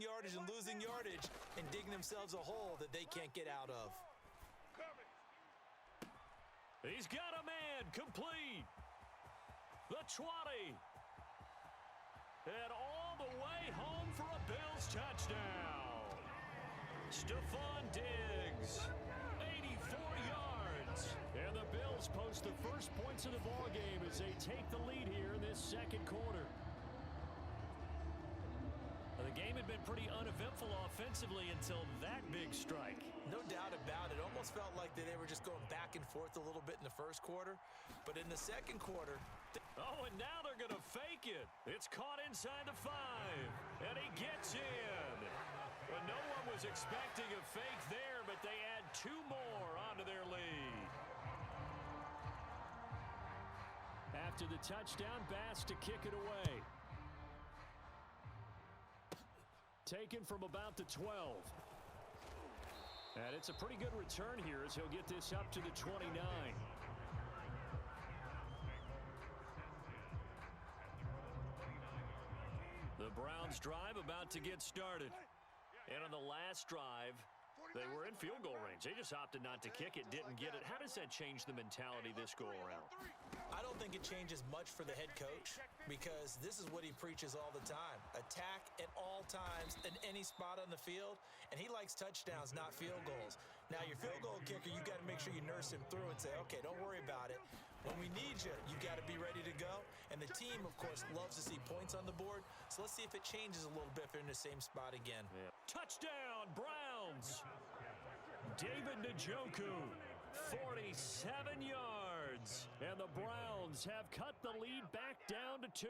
losing yardage and digging themselves a hole that they can't get out of. He's got a man complete. The 20. And all the way home for a Bills touchdown. Stephon Diggs, 84 yards. And the Bills post the first points of the ballgame as they take the lead here in this second quarter. The game had been pretty uneventful offensively until that big strike. No doubt about it. Almost felt like they were just going back and forth a little bit in the first quarter. But in the second quarter... Oh, and now they're going to fake it. It's caught inside the 5. And he gets in. Well, no one was expecting a fake there, but they add 2 more onto their lead. After the touchdown, Bass to kick it away. Taken from about the 12. And it's a pretty good return here as he'll get this up to the 29. The Browns drive about to get started. And on the last drive, they were in field goal range. They just opted not to kick it, didn't get it. How does that change the mentality this go around? I don't think it changes much for the head coach because this is what he preaches all the time. Attack at all times in any spot on the field, and he likes touchdowns, not field goals. Now, your field goal kicker, you got to make sure you nurse him through and say, okay, don't worry about it. When we need you, you got to be ready to go. And the team, of course, loves to see points on the board. So let's see if it changes a little bit if they're in the same spot again. Yeah. Touchdown, Browns. David Njoku, 47 yards. And the Browns have cut the lead back down to 2.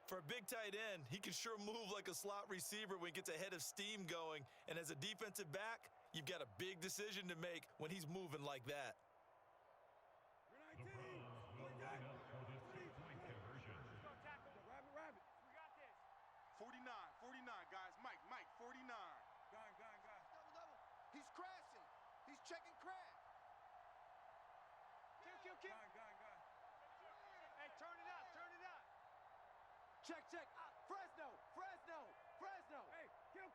For a big tight end, he can sure move like a slot receiver when he gets a head of steam going. And as a defensive back, you've got a big decision to make when he's moving like that. The Browns will line up for this two-point conversion. Rabbit. We got this. 49, guys. Mike, 49. Gone. Double. He's crashing. He's checking crash. Kill. Gone. Hey, turn it up. Check. Fresno. Hey, kill.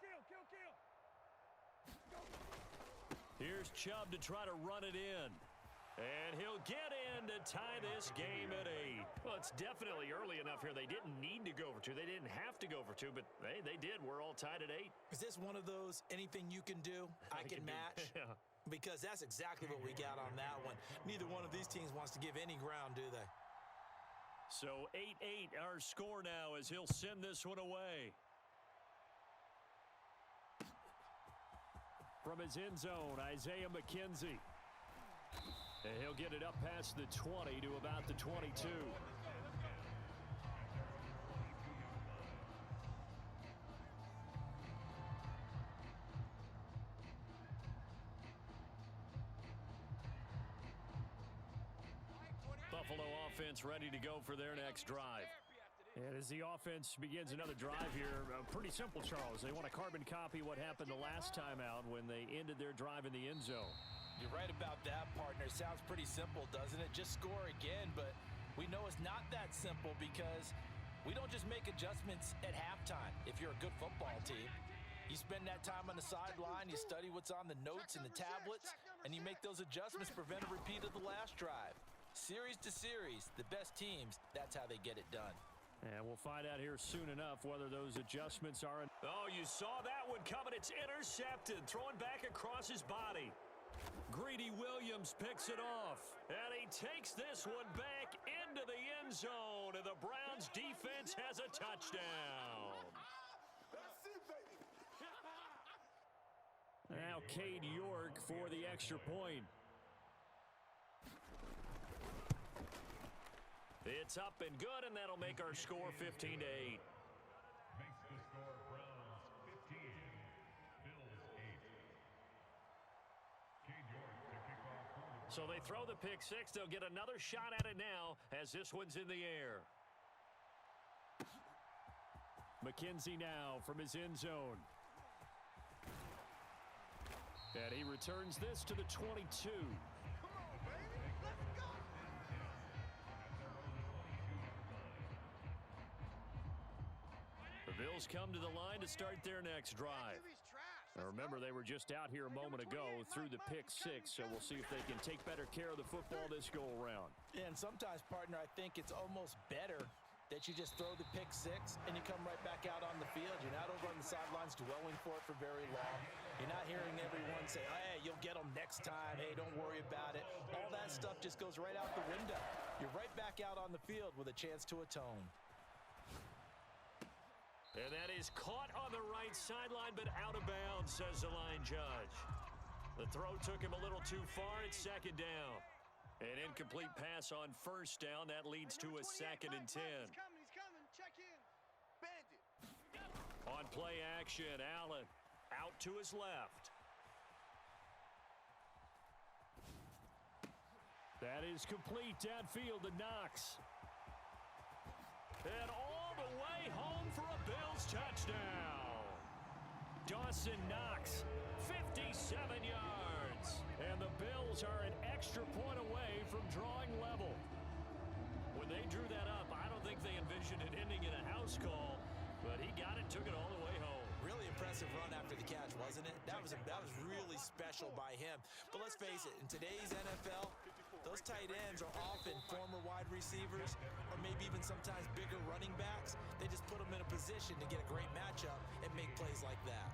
Here's Chubb to try to run it in. And he'll get in to tie this game at 8. Well, it's definitely early enough here. They didn't need to go for 2. They didn't have to go for 2, but they did. We're all tied at 8. Is this one of those anything you can do, I can match? Yeah. Because that's exactly what we got on that one. Neither one of these teams wants to give any ground, do they? So 8-8 our score now as he'll send this one away. From his end zone, Isaiah McKenzie. And he'll get it up past the 20 to about the 22. Buffalo offense ready to go for their next drive. And as the offense begins another drive here, pretty simple, Charles. They want to carbon copy what happened the last time out when they ended their drive in the end zone. You're right about that, partner. Sounds pretty simple, doesn't it? Just score again, but we know it's not that simple because we don't just make adjustments at halftime. If you're a good football team, you spend that time on the sideline, you study what's on the notes and the tablets, and you make those adjustments to prevent a repeat of the last drive. Series to series, the best teams, that's how they get it done. And we'll find out here soon enough whether those adjustments are... Oh, you saw that one coming. It's intercepted. Throwing back across his body. Greedy Williams picks it off. And he takes this one back into the end zone. And the Browns defense has a touchdown. That's it, baby. Now Cade York for the extra point. It's up and good, and that'll make our score 15-8. Makes the score Browns 15, Bills 8. Cade York to kick off. So they throw the pick six. They'll get another shot at it now as this one's in the air. McKenzie now from his end zone. And he returns this to the 22. The Bills Bills come to the line to start their next drive. Now remember, they were just out here a moment ago through the pick six, so we'll see if they can take better care of the football this go-around. And sometimes, partner, I think it's almost better that you just throw the pick six and you come right back out on the field. You're not over on the sidelines dwelling for it for very long. You're not hearing everyone say, hey, you'll get them next time. Hey, don't worry about it. All that stuff just goes right out the window. You're right back out on the field with a chance to atone. And that is caught on the right sideline, but out of bounds, says the line judge. The throw took him a little too far. It's second down. An incomplete pass on first down. That leads to a 2nd and 10. He's coming. Check in. Bandit. On play action, Allen out to his left. That is complete downfield to Knox. And all the way home for a Bills touchdown. Dawson Knox, 57 yards. And the Bills are an extra point away from drawing level. When they drew that up, I don't think they envisioned it ending in a house call, but he got it, took it all the way home. Really impressive run after the catch, wasn't it? That was really special by him. But let's face it, in today's NFL, those tight ends are often former wide receivers or maybe even sometimes bigger running backs. They just put them in a position to get a great matchup and make plays like that.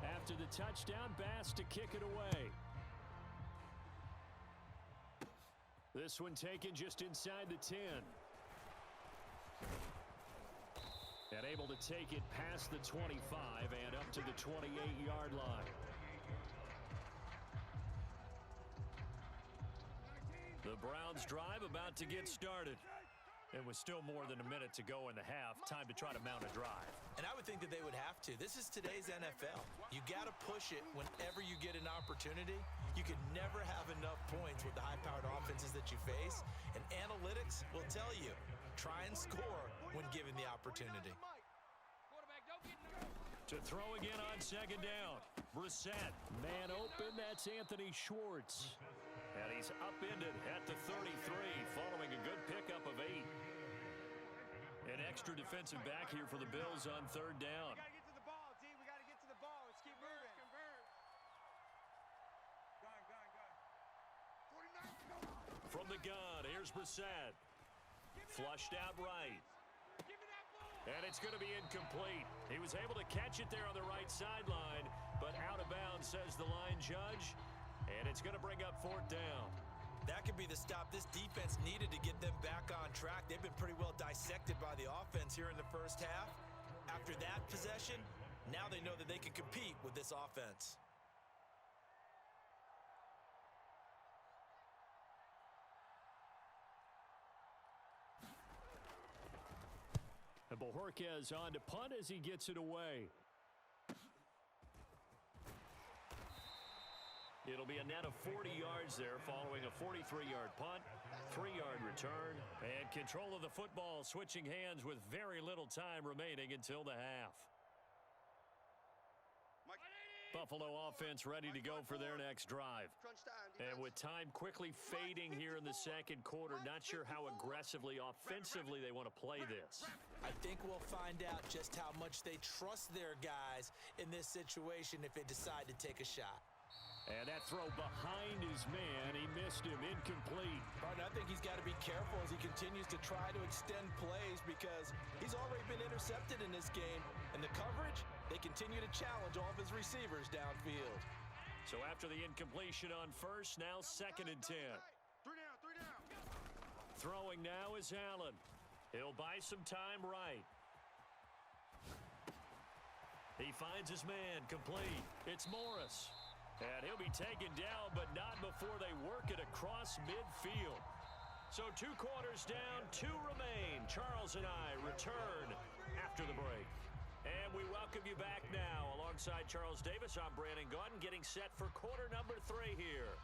After the touchdown, Bass to kick it away. This one taken just inside the 10. And able to take it past the 25 and up to the 28-yard line. The Browns drive about to get started. It was still more than a minute to go in the half. Time to try to mount a drive. And I would think that they would have to. This is today's NFL. You got to push it whenever you get an opportunity. You can never have enough points with the high-powered offenses that you face. And analytics will tell you, try and score when given the opportunity. To throw again on second down. Brissett, man open, that's Anthony Schwartz. And he's upended at the 33 following a good pickup of 8. An extra defensive back here for the Bills on third down. We got to get to the ball, D. We got to get to the ball. Let's keep moving. Convert. From the gun, here's Brissett. Flushed out right. And it's going to be incomplete. He was able to catch it there on the right sideline, but out of bounds, says the line judge. And it's going to bring up fourth down. That could be the stop this defense needed to get them back on track. They've been pretty well dissected by the offense here in the first half. After that possession, now they know that they can compete with this offense. And Bojorquez on to punt as he gets it away. It'll be a net of 40 yards there following a 43-yard punt, 3-yard return, and control of the football switching hands with very little time remaining until the half. Buffalo offense ready to go for their next drive. And with time quickly fading here in the second quarter, not sure how aggressively, offensively they want to play this. I think we'll find out just how much they trust their guys in this situation if they decide to take a shot. And that throw behind his man, he missed him, incomplete. Martin, I think he's got to be careful as he continues to try to extend plays because he's already been intercepted in this game. And the coverage, they continue to challenge all of his receivers downfield. So after the incompletion on first, now 2nd and 10. 3 down. Throwing now is Allen. He'll buy some time right. He finds his man, complete. It's Morris. And he'll be taken down, but not before they work it across midfield. So 2 quarters down, 2 remain. Charles and I return after the break. And we welcome you back now. Alongside Charles Davis, I'm Brandon Gaudin, getting set for quarter number 3 here.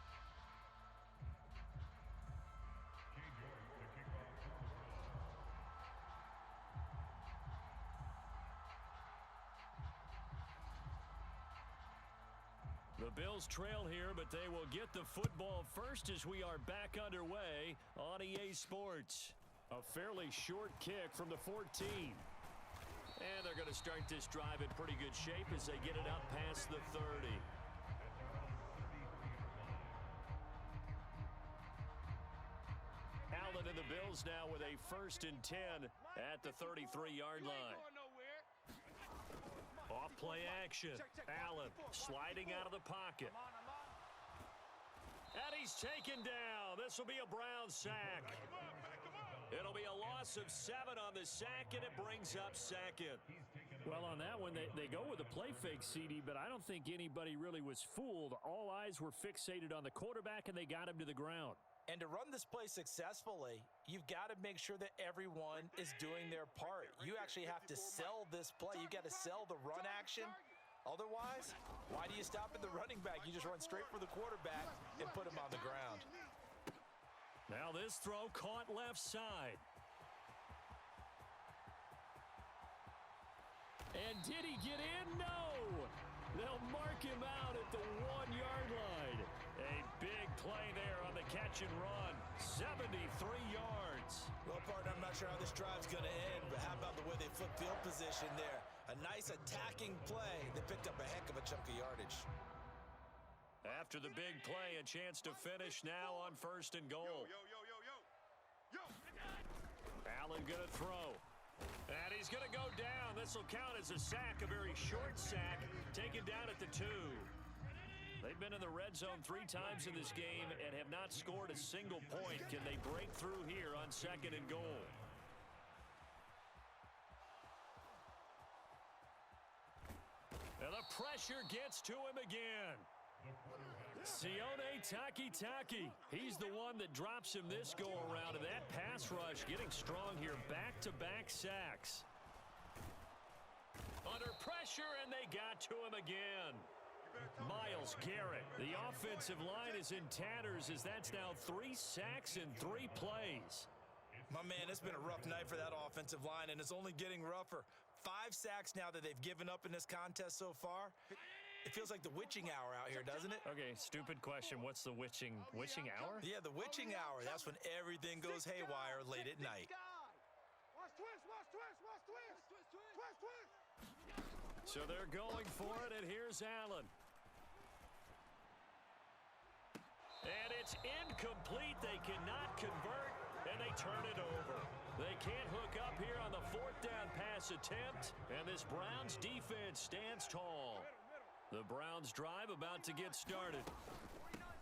The Bills trail here, but they will get the football first as we are back underway on EA Sports. A fairly short kick from the 14. And they're going to start this drive in pretty good shape as they get it out past the 30. Allen and the Bills now with a 1st and 10 at the 33-yard line. Off play action. Allen sliding out of the pocket. And he's taken down. This will be a Browns sack. It'll be a loss of 7 on the sack, and it brings up 2nd. Well, on that one, they go with a play fake, CD, but I don't think anybody really was fooled. All eyes were fixated on the quarterback, and they got him to the ground. And to run this play successfully, you've got to make sure that everyone is doing their part. You actually have to sell this play. You've got to sell the run action. Otherwise, why do you stop at the running back? You just run straight for the quarterback and put him on the ground. Now this throw caught left side. And did he get in? No! They'll mark him out at the 1-yard line. A big play there on the catch and run. 73 yards. Well, partner, I'm not sure how this drive's going to end, but how about the way they flip field position there? A nice attacking play that picked up a heck of a chunk of yardage. After the big play, a chance to finish now on 1st and goal. Allen going to throw. And he's going to go down. This will count as a sack, a very short sack, taken down at the 2. They've been in the red zone 3 times in this game and have not scored a single point. Can they break through here on 2nd and goal? And the pressure gets to him again. Sione Takitaki. He's the one that drops him this go-around, and that pass rush getting strong here. Back-to-back sacks. Under pressure, and they got to him again. Myles Garrett. The offensive line is in tatters as that's now 3 sacks in 3 plays. My man, it's been a rough night for that offensive line, and it's only getting rougher. 5 sacks now that they've given up in this contest so far. It feels like the witching hour out here, doesn't it? Okay, stupid question. What's the witching hour? Yeah, the witching hour. That's when everything goes haywire late at night. Watch twist, watch twist, watch twist. Twist, twist. So they're going for it, and here's Allen. And it's incomplete. They cannot convert, and they turn it over. They can't hook up here on the 4th down pass attempt, and this Browns defense stands tall. The Browns drive about to get started.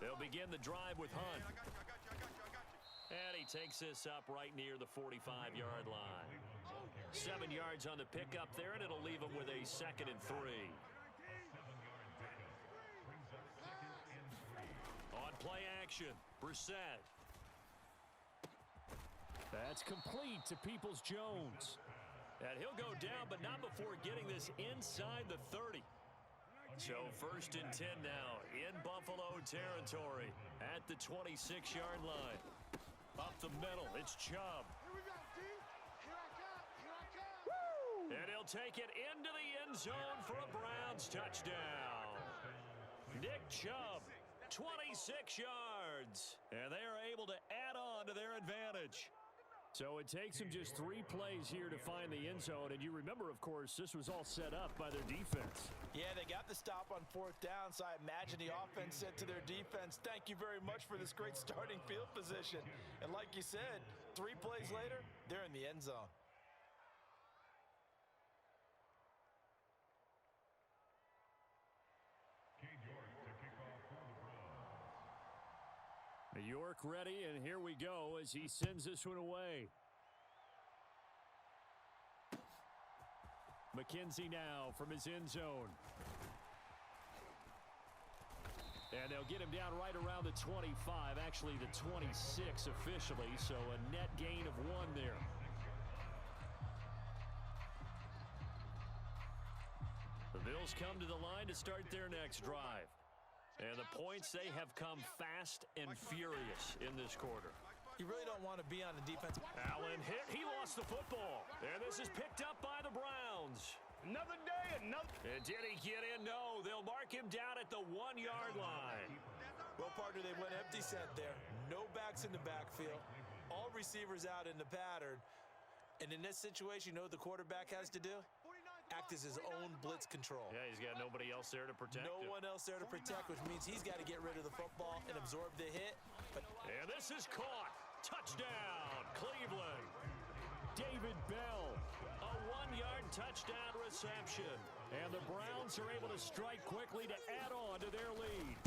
They'll begin the drive with Hunt. And he takes this up right near the 45-yard line. 7 yards on the pickup there, and it'll leave him with a 2nd and 3. On play action, Brissett. That's complete to Peoples-Jones. And he'll go down, but not before getting this inside the 30. So 1st and 10 now in Buffalo territory at the 26-yard line. Up the middle, it's Chubb. Here we go, D. Here I come. Here I come. And he'll take it into the end zone for a Browns touchdown. Nick Chubb, 26 yards. And they are able to add on to their advantage. So it takes them just 3 plays here to find the end zone. And you remember, of course, this was all set up by their defense. Yeah, they got the stop on 4th down, so I imagine the offense said to their defense, thank you very much for this great starting field position. And like you said, 3 plays later, they're in the end zone. New York ready, and here we go as he sends this one away. McKenzie now from his end zone. And they'll get him down right around the 25, actually the 26 officially, so a net gain of 1 there. The Bills come to the line to start their next drive. And the points, they have come fast and furious in this quarter. You really don't want to be on the defense. Allen hit. He lost the football. And this is picked up by the Browns. Another day, another. And did he get in? No, they'll mark him down at the 1-yard line. Well, partner, they went empty set there. No backs in the backfield. All receivers out in the pattern. And in this situation, you know what the quarterback has to do? Act as his own blitz control. Yeah, he's got nobody else there to protect him. No one else there to protect, which means he's got to get rid of the football and absorb the hit. And this is caught. Touchdown, Cleveland. David Bell. A 1-yard touchdown reception. And the Browns are able to strike quickly to add on to their lead.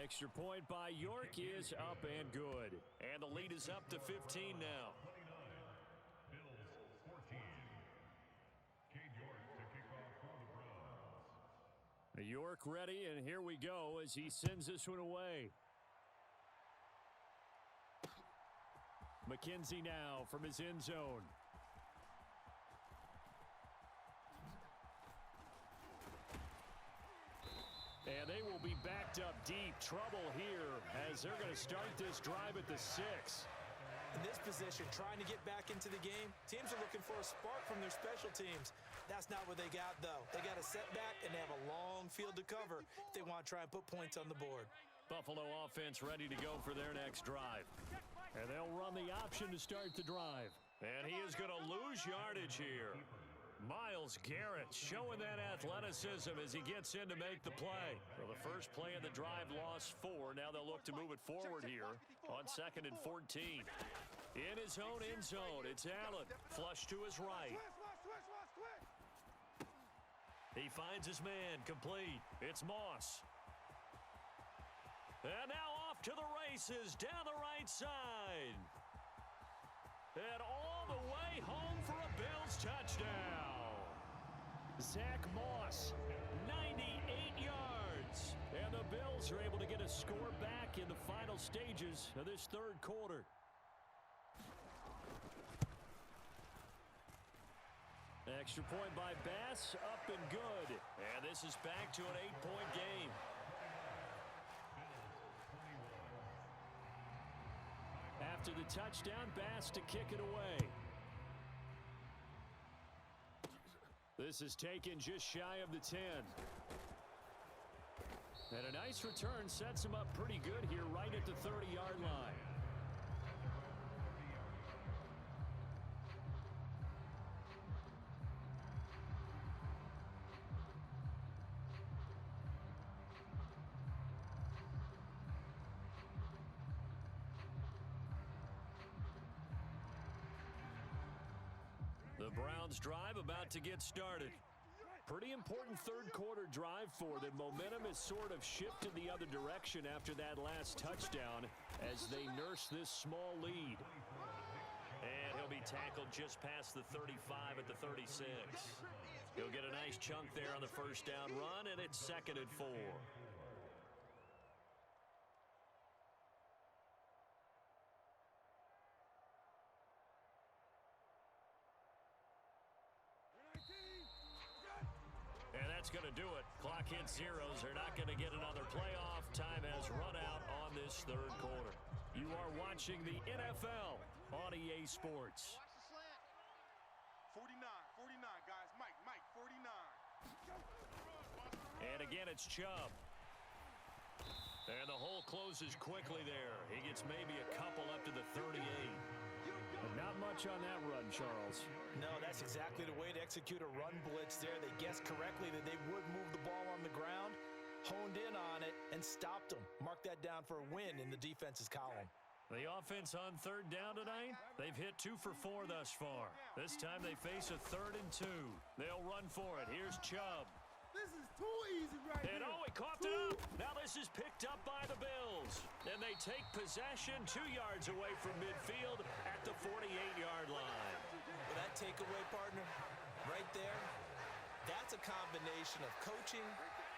Extra point by York is up and good. And the lead is up to 15 now. York ready, and here we go as he sends this one away. McKenzie now from his end zone. And they will be backed up deep. Trouble here as they're going to start this drive at the 6. In this position, trying to get back into the game, teams are looking for a spark from their special teams. That's not what they got, though. They got a setback, and they have a long field to cover if they want to try and put points on the board. Buffalo offense ready to go for their next drive. And they'll run the option to start the drive. And he is going to lose yardage here. Myles Garrett showing that athleticism as he gets in to make the play. Well, the first play of the drive lost 4. Now they'll look to move it forward here on 2nd and 14. In his own end zone, it's Allen. Flush to his right. He finds his man, complete. It's Moss. And now off to the races down the right side. And all the way home for a Bills touchdown. Zach Moss, 98 yards. And the Bills are able to get a score back in the final stages of this third quarter. Extra point by Bass, up and good. And this is back to an 8-point game. After the touchdown, Bass to kick it away. This is taken just shy of the 10. And a nice return sets him up pretty good here right at the 30-yard line. The Browns drive about to get started. Pretty important third quarter drive for them. Momentum has sort of shifted the other direction after that last touchdown as they nurse this small lead. And he'll be tackled just past the 35 at the 36. He'll get a nice chunk there on the first down run, and it's 2nd and 4. And that's going to do it. Clock hits zeros. They're not going to get another playoff. Time has run out on this third quarter. You are watching the NFL on EA Sports. 49, 49, guys. Mike, 49. And again, it's Chubb. And the hole closes quickly there. He gets maybe a couple up to the 38. But not much on that run, Charles. No, that's exactly the way to execute a run blitz there. They guessed correctly that they would move the ball on the ground, honed in on it, and stopped them. Mark that down for a win in the defense's column. The offense on third down tonight, they've hit 2 for 4 thus far. This time they face a 3rd and 2. They'll run for it. Here's Chubb. This is too easy right And here. he coughed it up. Now this is picked up by the Bills. And they take possession 2 yards away from midfield at the 48-yard line. Well, that takeaway, partner, right there, that's a combination of coaching,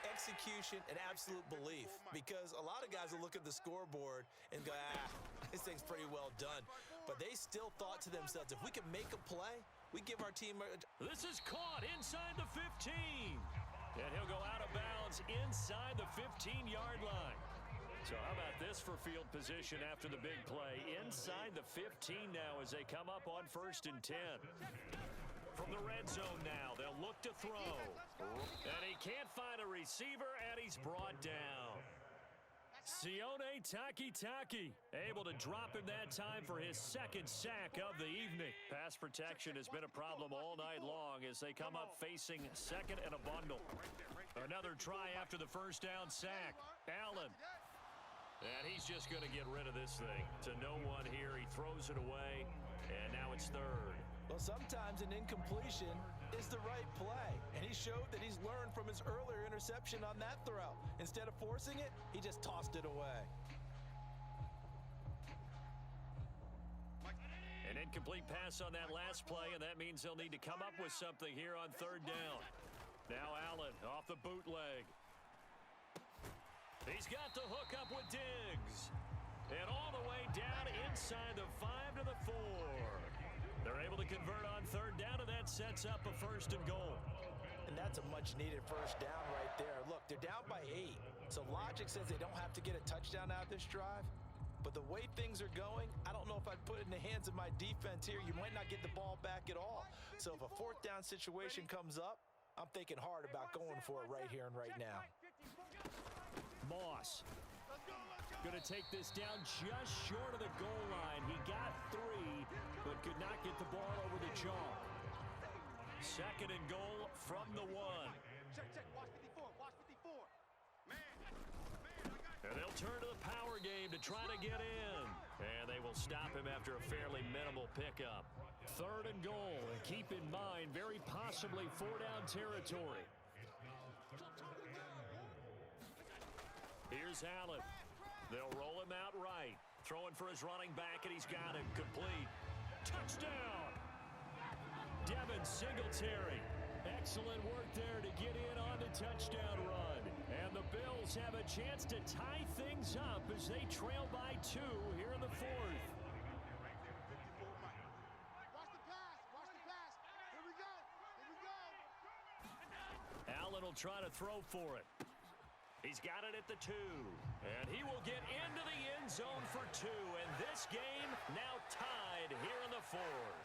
execution, and absolute belief. Because a lot of guys will look at the scoreboard and go, this thing's pretty well done. But they still thought to themselves, if we can make a play, we give our team a... This is caught inside the 15. And he'll go out of bounds inside the 15-yard line. So how about this for field position after the big play? Inside the 15 now as they come up on 1st and 10. From the red zone now, they'll look to throw. And he can't find a receiver, and he's brought down. Sione Takitaki able to drop him that time for his second sack of the evening. Pass protection has been a problem all night long as they come up facing second and a bundle. Another try after the first down sack. Allen. And he's just going to get rid of this thing. To no one here. He throws it away, and now it's third. Well, sometimes an incompletion is the right play, and he showed that he's learned from his earlier interception on that throw. Instead of forcing it, he just tossed it away. An incomplete pass on that last play, and that means they'll need to come up with something here on third down. Now Allen off the bootleg. He's got the hook up with Diggs. And all the way down inside the 5 to the 4. They're able to convert on third down, and that sets up a first and goal. And that's a much-needed first down right there. Look, they're down by 8, so logic says they don't have to get a touchdown out of this drive. But the way things are going, I don't know if I'd put it in the hands of my defense here. You might not get the ball back at all. So if a fourth down situation comes up, I'm thinking hard about going for it right here and right now. Moss. Going to take this down just short of the goal line. He got 3, but could not get the ball over the chalk. Second and goal from the 1. Check. Watch 54. Watch 54. And they'll turn to the power game to try to get in. And they will stop him after a fairly minimal pickup. Third and goal. And keep in mind, very possibly 4-down territory. Here's Allen. They'll roll him out right. Throwing for his running back, and he's got it complete. Touchdown! Devin Singletary. Excellent work there to get in on the touchdown run. And the Bills have a chance to tie things up as they trail by 2 here in the 4th. Watch the pass. Here we go. Allen will try to throw for it. He's got it at the 2. And he will get into the end zone for 2. And this game now tied here in the 4th.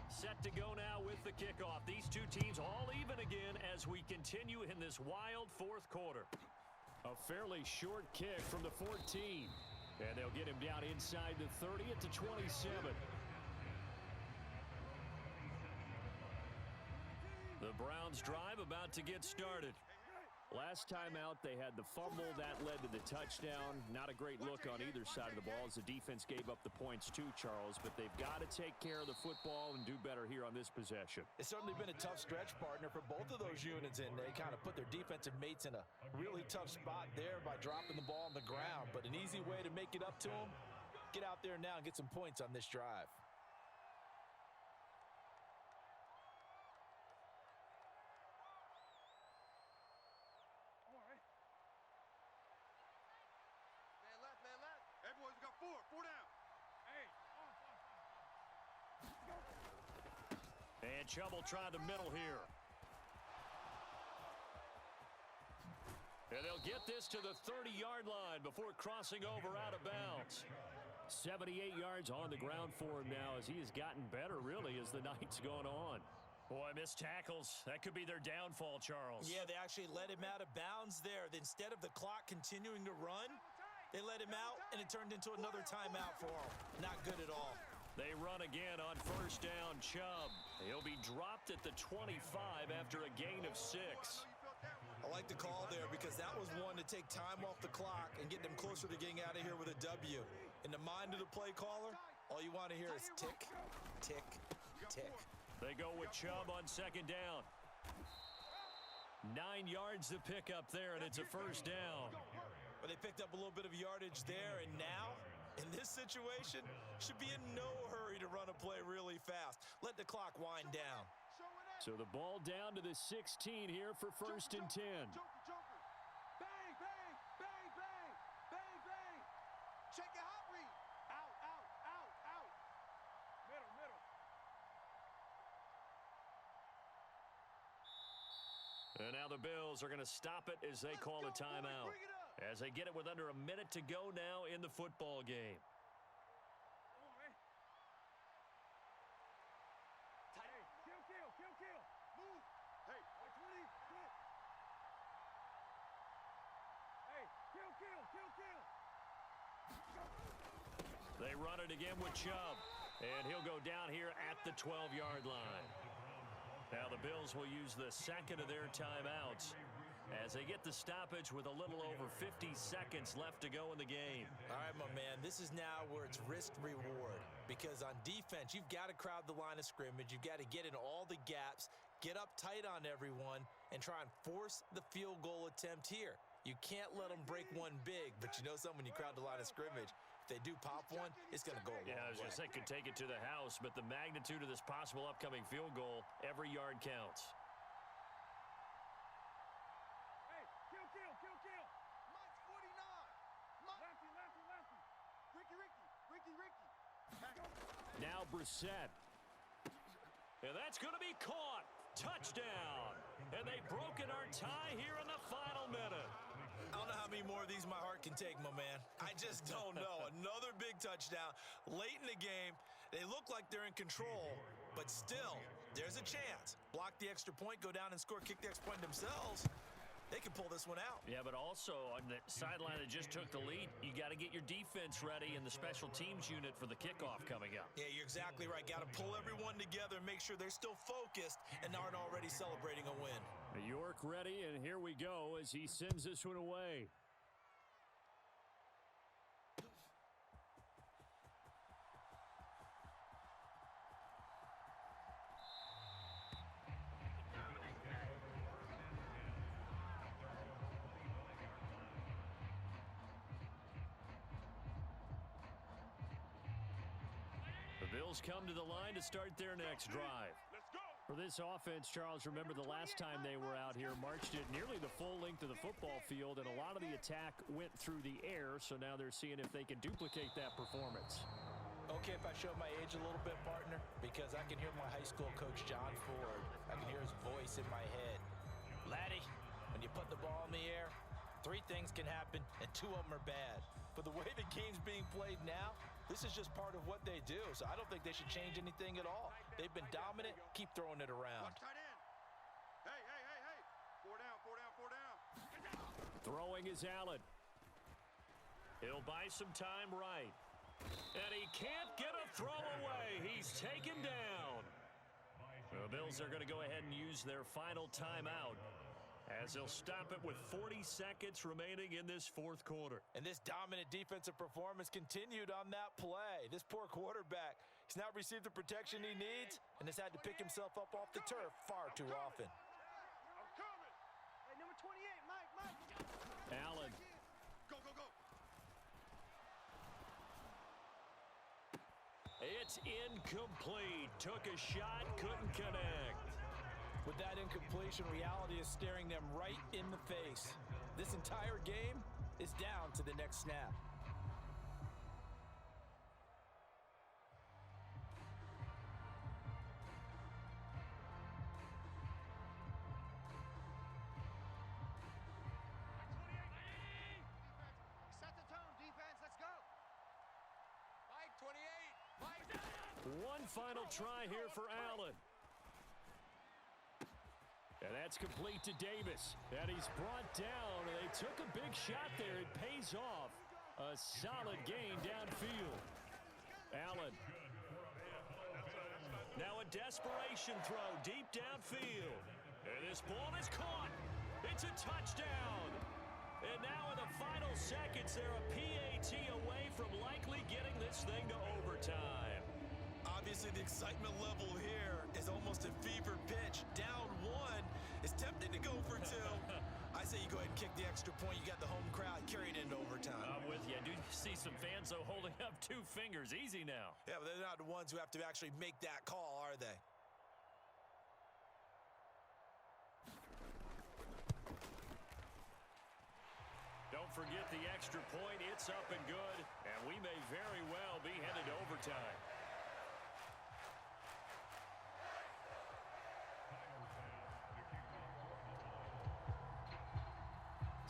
Set to go now with the kickoff. These two teams all even again as we continue in this wild 4th quarter. A fairly short kick from the 14. And they'll get him down inside the 30 at the 27. The Browns drive about to get started. Last time out, they had the fumble. That led to the touchdown. Not a great look on either side of the ball as the defense gave up the points too, Charles. But they've got to take care of the football and do better here on this possession. It's certainly been a tough stretch, partner, for both of those units, and they kind of put their defensive mates in a really tough spot there by dropping the ball on the ground. But an easy way to make it up to them, get out there now and get some points on this drive. Man left. Hey, boys, we got 4 down. And Chubb will try the middle here. And they'll get this to the 30-yard line before crossing over out of bounds. 78 yards on the ground for him now as he has gotten better, really, as the night's gone on. Boy, missed tackles. That could be their downfall, Charles. Yeah, they actually let him out of bounds there. Instead of the clock continuing to run, they let him out, and it turned into another timeout for him. Not good at all. They run again on first down. Chubb. He'll be dropped at the 25 after a gain of 6. I like the call there because that was one to take time off the clock and get them closer to getting out of here with a W. In the mind of the play caller, all you want to hear is tick, tick, tick. They go with Chubb on second down. 9 yards to pick up there, and it's a first down. But they picked up a little bit of yardage there, and now, in this situation, should be in no hurry to run a play really fast. Let the clock wind down. So the ball down to the 16 here for first and 10. Joker. Bang. Check your hot read. Out. Middle. And now the Bills are going to stop it as they call a timeout. Bring it up. as they get it with under a minute to go now in the football game. Come on, man. Hey, kill. Move. Hey. Right, 20, quit. Hey, kill. They run it again with Chubb, and he'll go down here at the 12-yard line. Now the Bills will use the second of their timeouts as they get the stoppage with a little over 50 seconds left to go in the game. All right, my man, this is now where it's risk-reward, because on defense, you've got to crowd the line of scrimmage. You've got to get in all the gaps, get up tight on everyone, and try and force the field goal attempt here. You can't let them break one big, but you know something, when you crowd the line of scrimmage, if they do pop one, it's going to go a long way. Yeah, I was going to say, could take it to the house, but the magnitude of this possible upcoming field goal, every yard counts. Hey, kill. Mike's 49. Mike. Lefty. Ricky. Now Brissett. And that's going to be caught. Touchdown. And they've broken our tie here in the final minute. I don't know how many more of these my heart can take, my man. I just don't know. Another big touchdown late in the game. They look like they're in control, but still, there's a chance. Block the extra point, go down and score, kick the extra point themselves. They can pull this one out. Yeah, but also on the sideline that just took the lead, you got to get your defense ready in the special teams unit for the kickoff coming up. Yeah, you're exactly right. Got to pull everyone together and make sure they're still focused and aren't already celebrating a win. York ready, and here we go as he sends this one away. The Bills come to the line to start their next drive. Let's go. For this offense, Charles, remember the last time they were out here, marched it nearly the full length of the football field, and a lot of the attack went through the air, so now they're seeing if they can duplicate that performance. Okay, if I show my age a little bit, partner, because I can hear my high school coach, John Ford. I can hear his voice in my head. Laddie, when you put the ball in the air, 3 things can happen, and 2 of them are bad. But the way the game's being played now, this is just part of what they do, so I don't think they should change anything at all. They've been dominant. Keep throwing it around. Watch tight end. Hey. 4 down. Throwing is Allen. He'll buy some time right. And he can't get a throw away. He's taken down. The Bills are going to go ahead and use their final timeout as they'll stop it with 40 seconds remaining in this fourth quarter. And this dominant defensive performance continued on that play. This poor quarterback, he's not received the protection he needs and has had to pick himself up off the turf far too often. I'm coming. Hey, number 28, Mike. Allen. Go. It's incomplete. Took a shot, couldn't connect. With that incompletion, reality is staring them right in the face. This entire game is down to the next snap. Set the tone, defense. Let's go. Mike, 28. One final try here for Allen. And that's complete to Davis. And he's brought down. And they took a big shot there. It pays off. A solid gain downfield. Allen. Now a desperation throw deep downfield. And this ball is caught. It's a touchdown. And now in the final seconds, they're a PAT away from likely getting this thing to overtime. Obviously, the excitement level here is almost a fever pitch. Down 1. It's tempting to go for 2. I say you go ahead and kick the extra point. You got the home crowd, carry it into overtime. I'm with you. I do see some fans, though, holding up 2 fingers. Easy now. Yeah, but they're not the ones who have to actually make that call, are they? Don't forget the extra point. It's up and good, and we may very well be headed to overtime.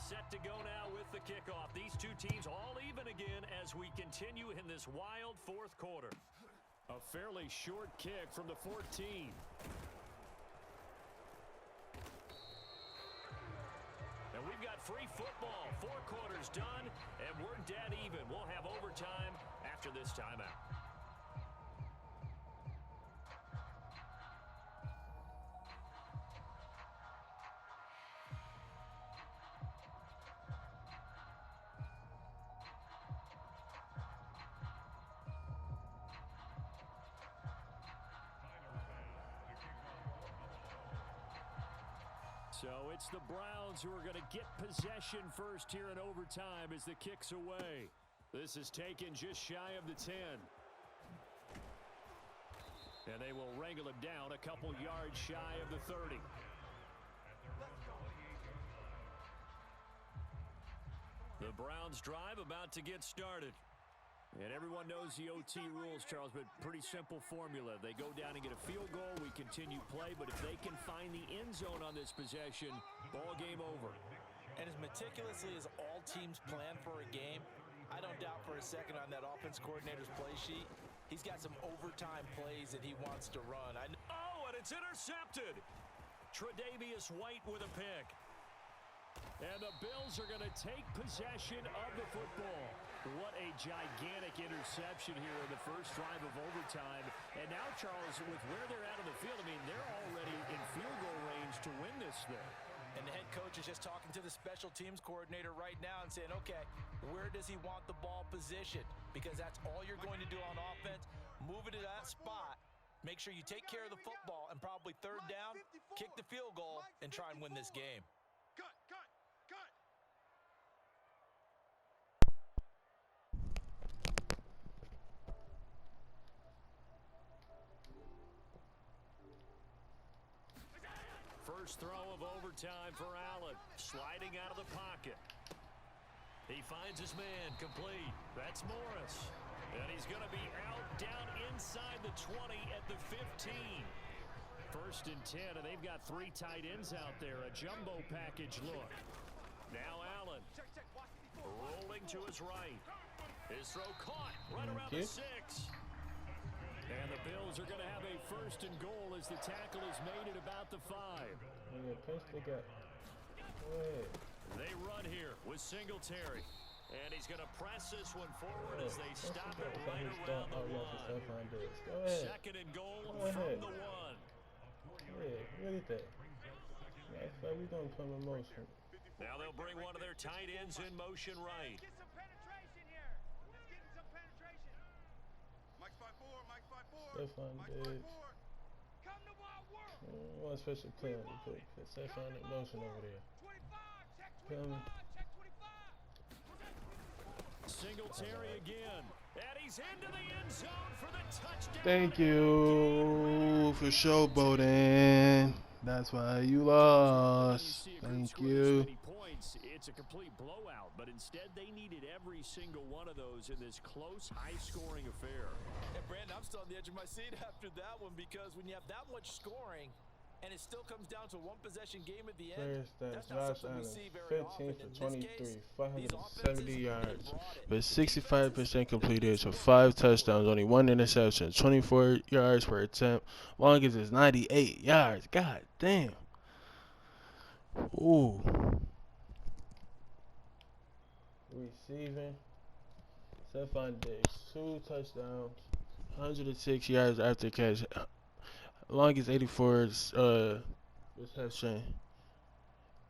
set to go now with the kickoff. These two teams all even again as we continue in this wild fourth quarter. A fairly short kick from the 14. And we've got free football. 4 quarters done, and we're dead even. We'll have overtime after this timeout. So it's the Browns who are going to get possession first here in overtime as the kick's away. This is taken just shy of the 10. And they will wrangle him down a couple yards shy of the 30. The Browns drive about to get started. And everyone knows the OT rules, Charles, but pretty simple formula. They go down and get a field goal, we continue play, but if they can find the end zone on this possession, ball game over. And as meticulously as all teams plan for a game, I don't doubt for a second on that offense coordinator's play sheet, he's got some overtime plays that he wants to run. Oh, and it's intercepted. Tre'Davious White with a pick. And the Bills are going to take possession of the football. What a gigantic interception here in the first drive of overtime. And now, Charles, with where they're at on the field, I mean, they're already in field goal range to win this thing. And the head coach is just talking to the special teams coordinator right now and saying, okay, where does he want the ball positioned? Because that's all you're going to do on offense. Move it to that spot. Make sure you take care of the football, and probably third down, kick the field goal, and try and win this game. Cut, cut, cut. First throw of overtime for Allen. Sliding out of the pocket. He finds his man, complete. That's Morris. And he's going to be out down inside the 20 at the 15. First and 10, and they've got 3 tight ends out there. A jumbo package look. Now Allen. Rolling to his right. His throw caught right around the 6. And the Bills are going to have a first and goal as the tackle is made at about the 5. They run here with Singletary. And he's going to press this one forward as they stop it right around the 1. Second and goal from the 1. Yeah, look at that. That's why we don't come in motion. Now they'll bring one of their tight ends in motion right. Get some penetration here. Let's get some penetration. Mike's 5-4, Mike's 5-4. Stefan Mike's Diggs. 5-4. Come to my work. One special play on the put Stefan in motion over there. 25, check Feel me? 25, check 25. Singletary again. And he's into the end zone for the touchdown. Thank you for showboating. That's why you lost. Thank you. It's a complete blowout, but instead they needed every single one of those in this close, high-scoring affair. And Brandon, I'm still on the edge of my seat after that one, because when you have that much scoring and it still comes down to one possession game at the end, that's not Josh something we Allen, see very 15 often. for In this 23, case, 570 these yards, offenses, with 65% completed, so 5 touchdowns, only 1 interception, 24 yards per attempt. Longest is 98 yards. God damn. Ooh. Receiving, Stefan Diggs, 2 touchdowns, 106 yards after catch. Longest 84 reception,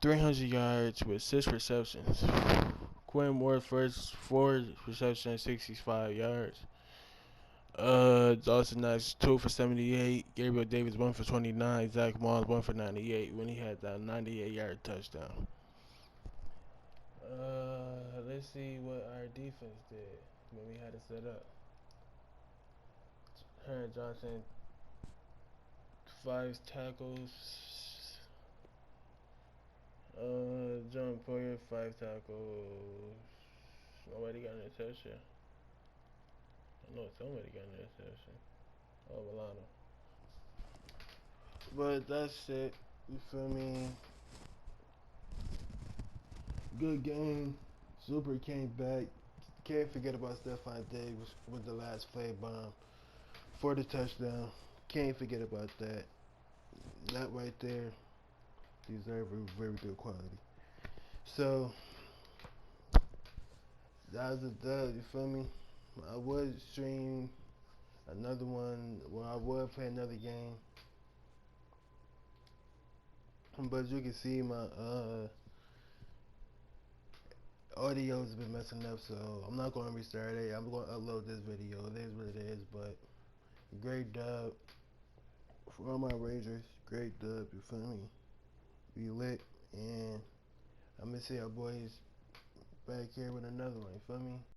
300 yards with 6 receptions. Quinn Moore first 4 receptions, 65 yards. Dawson Knox 2 for 78. Gabriel Davis 1 for 29. Zach Moss 1 for 98 when he had that 98-yard touchdown. Let's see what our defense did when we had it set up. Herron Johnson 5 tackles. John Poyer 5 tackles. Nobody got an interception. I know somebody got an interception. Oh, Milano. But that's it. You feel me? Good game. Super came back. Can't forget about Stephon Diggs with the last play bomb for the touchdown. Can't forget about that. That right there deserve a very good quality. So that was a dub, you feel me? I would stream another one, well, I would play another game. But you can see my audio's been messing up, so I'm not going to restart it. I'm going to upload this video. It is what it is, but great dub for all my Rangers. Great dub, you feel me? We lit, and I'm going to see our boys back here with another one, you feel me?